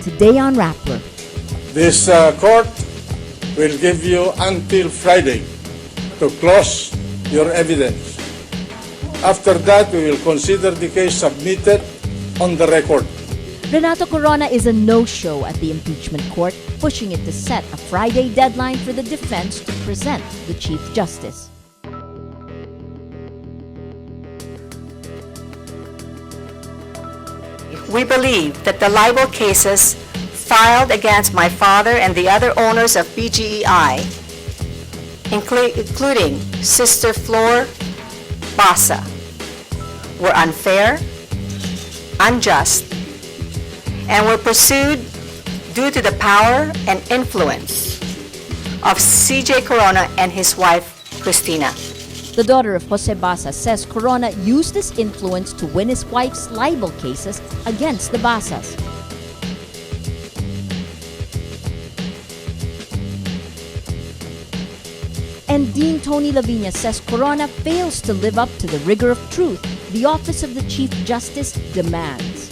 today on Rappler. This court will give you until Friday to close your evidence. After that, we will consider the case submitted on the record. Renato Corona is a no-show at the impeachment court, pushing it to set a Friday deadline for the defense to present the Chief Justice. We believe that the libel cases filed against my father and the other owners of BGEI, including Sister Flor Basa, were unfair, unjust, and were pursued due to the power and influence of CJ Corona and his wife, Cristina. The daughter of Jose Basa says Corona used this influence to win his wife's libel cases against the Basas. And Dean Tony Lavinia says Corona fails to live up to the rigor of truth the Office of the Chief Justice demands.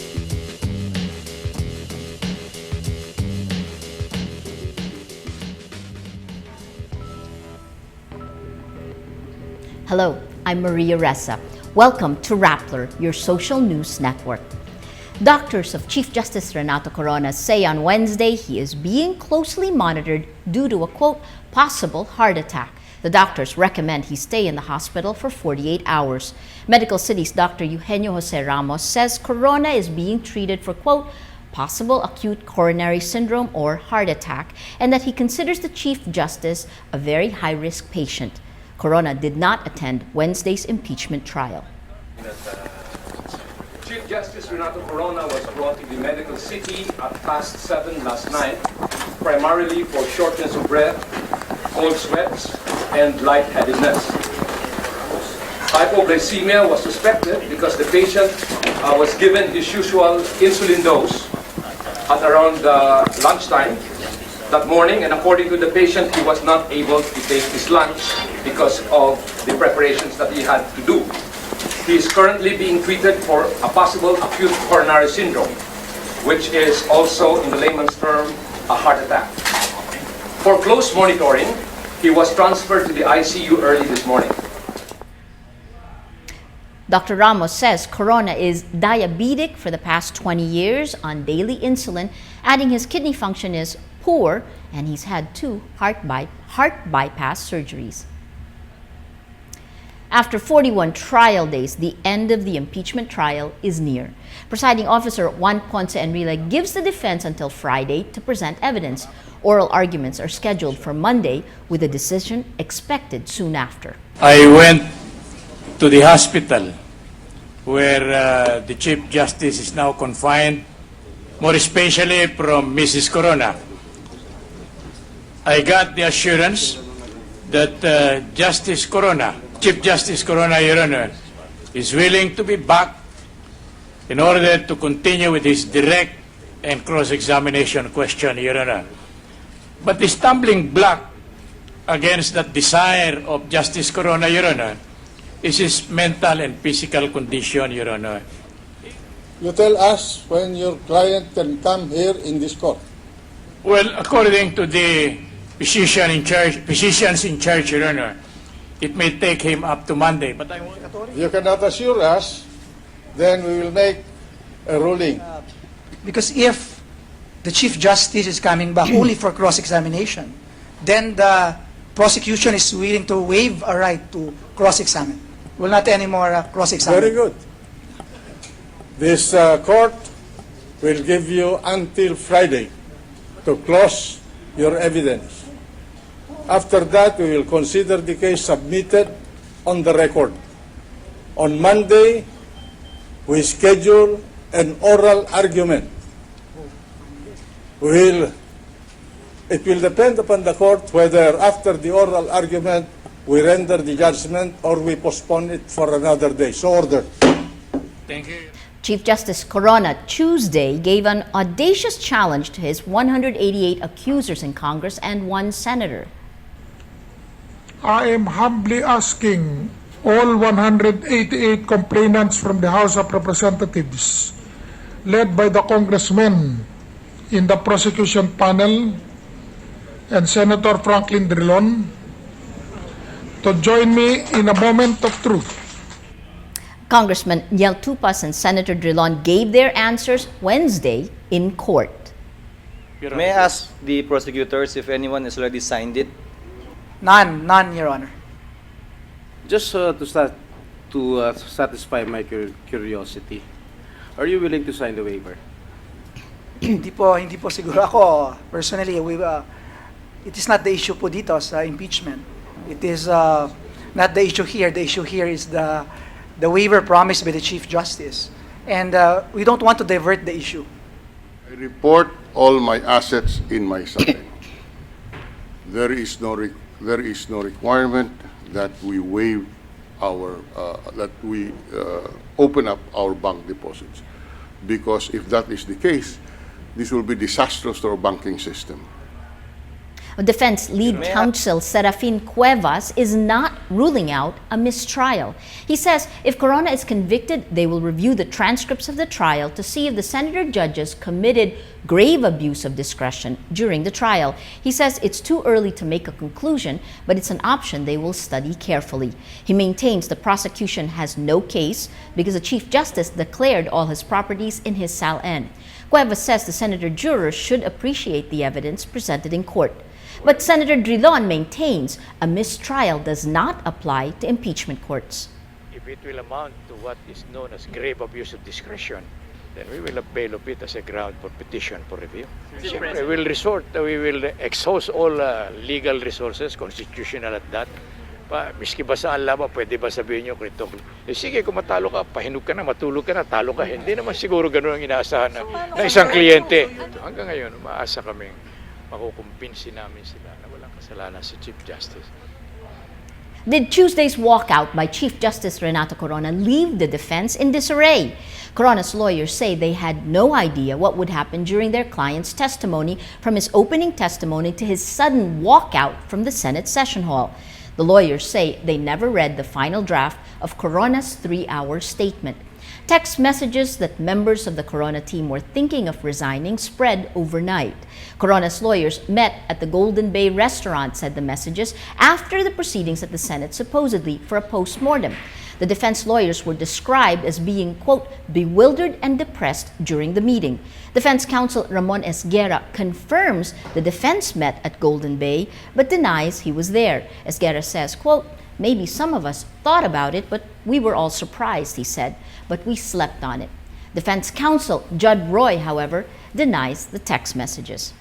Hello, I'm Maria Ressa. Welcome to Rappler, your social news network. Doctors of Chief Justice Renato Corona say on Wednesday he is being closely monitored due to a, quote, possible heart attack. The doctors recommend he stay in the hospital for 48 hours. Medical City's Dr. Eugenio Jose Ramos says Corona is being treated for, quote, possible acute coronary syndrome or heart attack, and that he considers the Chief Justice a very high-risk patient. Corona did not attend Wednesday's impeachment trial. Chief Justice Renato Corona was brought to the Medical City at past 7 last night, primarily for shortness of breath, cold sweats, and lightheadedness. Hypoglycemia was suspected because the patient was given his usual insulin dose at around lunchtime that morning, and according to the patient, he was not able to take his lunch because of the preparations that he had to do. He is currently being treated for a possible acute coronary syndrome, which is also, in the layman's term, a heart attack. For close monitoring, he was transferred to the ICU early this morning. Dr. Ramos says Corona is diabetic for the past 20 years on daily insulin, adding his kidney function is poor, and he's had 2 heart bypass surgeries. After 41 trial days, the end of the impeachment trial is near. Presiding Officer Juan Ponce Enrile gives the defense until Friday to present evidence. Oral arguments are scheduled for Monday, with a decision expected soon after. I went to the hospital where the Chief Justice is now confined, more especially from Mrs. Corona. I got the assurance that Chief Justice Corona, Your Honor, is willing to be back in order to continue with his direct and cross-examination question, Your Honor. But the stumbling block against that desire of Justice Corona, Your Honor, is his mental and physical condition, Your Honor. You tell us when your client can come here in this court. Well, according to the physicians in charge, Your Honor, it may take him up to Monday. But You cannot assure us, then we will make a ruling. Because if the Chief Justice is coming back only for cross-examination, then the prosecution is willing to waive a right to cross-examine. Will not anymore cross-examine. Very good. This court will give you until Friday to close your evidence. After that, we will consider the case submitted on the record. On Monday, we schedule an oral argument. It will depend upon the court whether after the oral argument we render the judgment or we postpone it for another day. So ordered. thank you. Chief Justice Corona Tuesday gave an audacious challenge to his 188 accusers in Congress and 1 senator. I am humbly asking all 188 complainants from the House of Representatives, led by the congressmen in the prosecution panel and Senator Franklin Drilon to join me in a moment of truth. Congressman Niel Tupas and Senator Drilon gave their answers Wednesday in court. May I ask the prosecutors if anyone has already signed it? None, Your Honor. Just to satisfy my curiosity, are you willing to sign the waiver? Hindi po siguro ako. Personally, it is not the issue po dito sa impeachment. It is not the issue here. The issue here is the waiver promised by the Chief Justice. And we don't want to divert the issue. I report all my assets in my salary. There is no requirement that we waive our open up our bank deposits, because if that is the case, this will be disastrous to our banking system. Defense lead counsel Serafin Cuevas is not ruling out a mistrial. He says if Corona is convicted, they will review the transcripts of the trial to see if the senator judges committed grave abuse of discretion during the trial. He says it's too early to make a conclusion, but it's an option they will study carefully. He maintains the prosecution has no case because the Chief Justice declared all his properties in his sal-en. Cuevas says the senator jurors should appreciate the evidence presented in court. But Senator Drilon maintains a mistrial does not apply to impeachment courts. If it will amount to what is known as grave abuse of discretion, then we will avail of it as a ground for petition for review. We will exhaust all legal resources, constitutional at that. Miski ba saan laban, pwede ba sabihin nyo, sige, kung matalo ka, pahinog ka na, matulog ka na, talo ka. Hindi naman siguro ganun ang inaasahan na isang kliyente. Hanggang ngayon, umaasa kaming makukumpinsi namin sila na walang kasalanan si Chief Justice. Did Tuesday's walkout by Chief Justice Renato Corona leave the defense in disarray? Corona's lawyers say they had no idea what would happen during their client's testimony, from his opening testimony to his sudden walkout from the Senate session hall. The lawyers say they never read the final draft of Corona's 3-hour statement. Text messages that members of the Corona team were thinking of resigning spread overnight. Corona's lawyers met at the Golden Bay restaurant, said the messages, after the proceedings at the Senate, supposedly for a post-mortem. The defense lawyers were described as being, quote, bewildered and depressed during the meeting. Defense counsel Ramon Esguerra confirms the defense met at Golden Bay, but denies he was there. Esguerra says, quote, maybe some of us thought about it, but we were all surprised, he said, but we slept on it. Defense counsel Judd Roy, however, denies the text messages.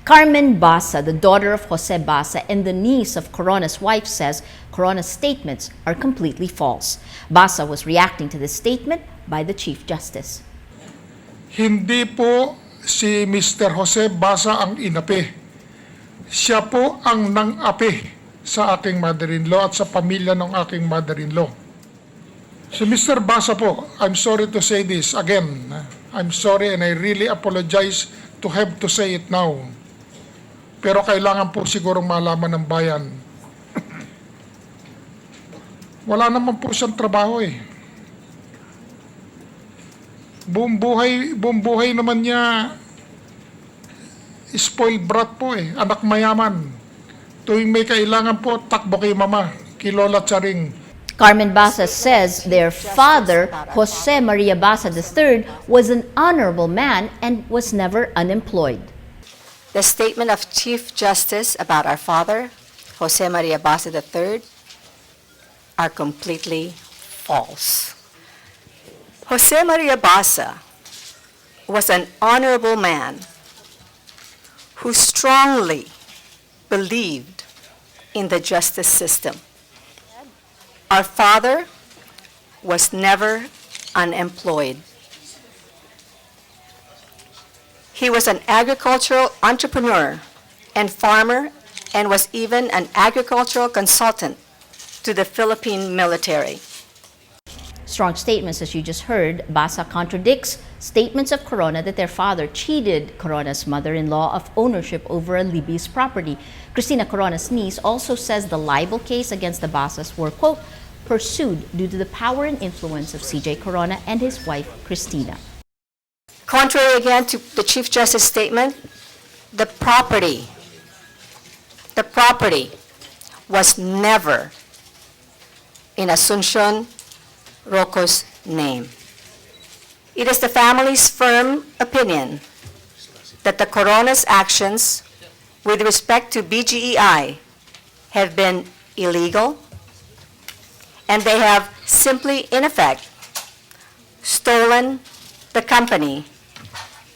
Carmen Basa, the daughter of Jose Basa and the niece of Corona's wife, says Corona's statements are completely false. Basa was reacting to this statement by the Chief Justice. Hindi po si Mr. Jose Basa ang inapi. Siya po ang nang-api sa aking mother-in-law at sa pamilya ng aking mother-in-law. Si Mr. Basa po, I'm sorry to say this again. I'm sorry and I really apologize to have to say it now. Pero kailangan po sigurong malaman ng bayan. Wala naman po siyang trabaho eh. Buong buhay naman niya spoiled brat po eh, anak mayaman. Tuwing may kailangan po, takbo kay mama, kay Lola Charing. Carmen Basa says their father, Jose Maria Basa III, was an honorable man and was never unemployed. The statement of Chief Justice about our father, Jose Maria Basa III, are completely false. Jose Maria Basa was an honorable man who strongly believed in the justice system. Our father was never unemployed. He was an agricultural entrepreneur and farmer and was even an agricultural consultant to the Philippine military. Strong statements, as you just heard. Basa contradicts statements of Corona that their father cheated Corona's mother-in-law of ownership over a Libby's property. Cristina Corona's niece also says the libel case against the Basas were, quote, pursued due to the power and influence of CJ Corona and his wife, Cristina. Contrary again to the Chief Justice's statement, the property was never in Asuncion Rocco's name. It is the family's firm opinion that the Corona's actions with respect to BGEI have been illegal, and they have simply, in effect, stolen the company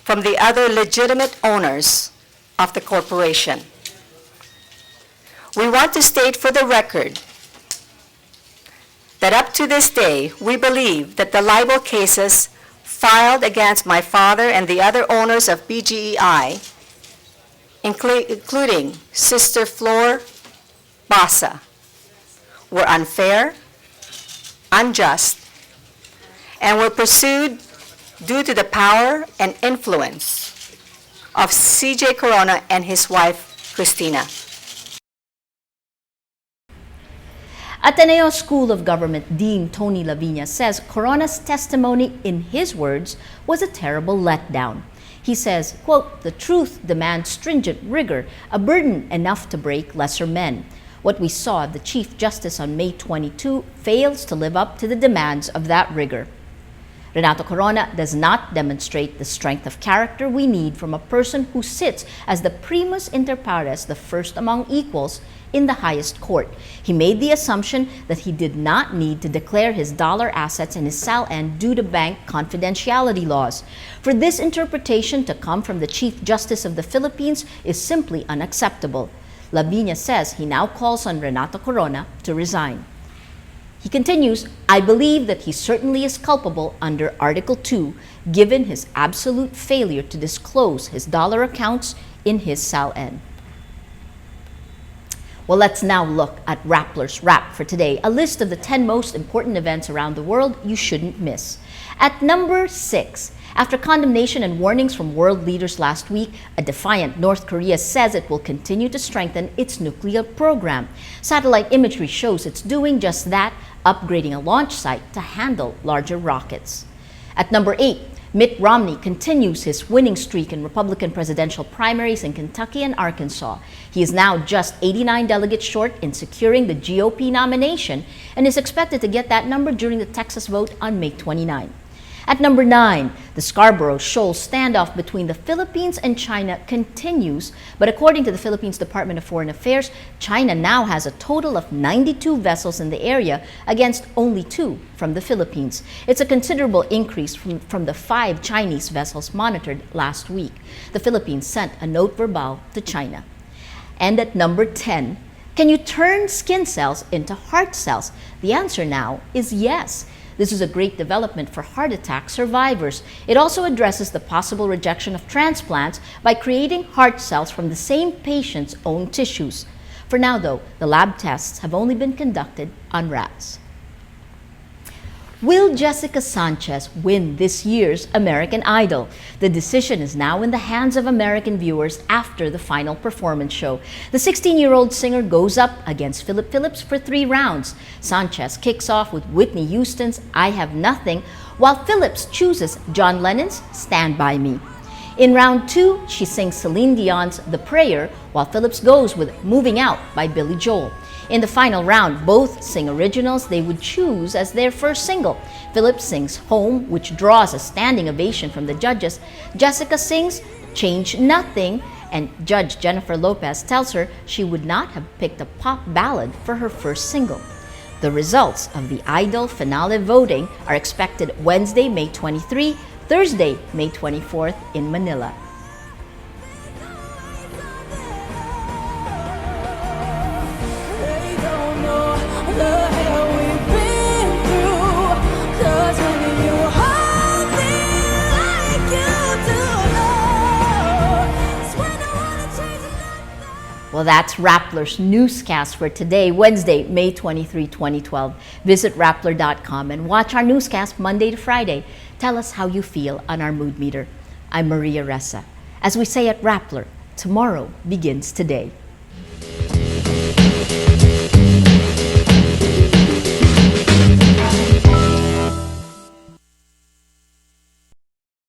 from the other legitimate owners of the corporation. We want to state for the record that up to this day, we believe that the libel cases filed against my father and the other owners of BGEI, including Sister Flor Basa, were unfair, unjust, and were pursued due to the power and influence of CJ Corona and his wife, Cristina. Ateneo School of Government Dean Tony Laviña says Corona's testimony, in his words, was a terrible letdown. He says, quote, "The truth demands stringent rigor, a burden enough to break lesser men. What we saw of the Chief Justice on May 22 fails to live up to the demands of that rigor. Renato Corona does not demonstrate the strength of character we need from a person who sits as the primus inter pares, the first among equals, in the highest court. He made the assumption that he did not need to declare his dollar assets in his SALN due to bank confidentiality laws. For this interpretation to come from the Chief Justice of the Philippines is simply unacceptable." Laviña says he now calls on Renato Corona to resign. He continues, "I believe that he certainly is culpable under Article 2, given his absolute failure to disclose his dollar accounts in his SALN." Well, let's now look at Rappler's Rap for today, a list of the 10 most important events around the world you shouldn't miss. At number 6, after condemnation and warnings from world leaders last week, a defiant North Korea says it will continue to strengthen its nuclear program. Satellite imagery shows it's doing just that, upgrading a launch site to handle larger rockets. At number 8, Mitt Romney continues his winning streak in Republican presidential primaries in Kentucky and Arkansas. He is now just 89 delegates short in securing the GOP nomination and is expected to get that number during the Texas vote on May 29. At number 9, the Scarborough Shoal standoff between the Philippines and China continues, but according to the Philippines Department of Foreign Affairs, China now has a total of 92 vessels in the area against only 2 from the Philippines. It's a considerable increase from the 5 Chinese vessels monitored last week. The Philippines sent a note verbal to China. And at number 10, can you turn skin cells into heart cells? The answer now is yes. This is a great development for heart attack survivors. It also addresses the possible rejection of transplants by creating heart cells from the same patient's own tissues. For now, though, the lab tests have only been conducted on rats. Will Jessica Sanchez win this year's American Idol? The decision is now in the hands of American viewers after the final performance show. The 16-year-old singer goes up against Philip Phillips for 3 rounds. Sanchez kicks off with Whitney Houston's I Have Nothing, while Phillips chooses John Lennon's Stand By Me. In round 2, she sings Celine Dion's The Prayer, while Phillips goes with Moving Out by Billy Joel. In the final round, both sing originals they would choose as their first single. Phillips sings Home, which draws a standing ovation from the judges. Jessica sings Change Nothing, and Judge Jennifer Lopez tells her she would not have picked a pop ballad for her first single. The results of the Idol finale voting are expected Wednesday, May 23, Thursday, May 24th in Manila. Well, that's Rappler's Newscast for today, Wednesday, May 23, 2012. Visit Rappler.com and watch our newscast Monday to Friday. Tell us how you feel on our mood meter. I'm Maria Ressa. As we say at Rappler, tomorrow begins today.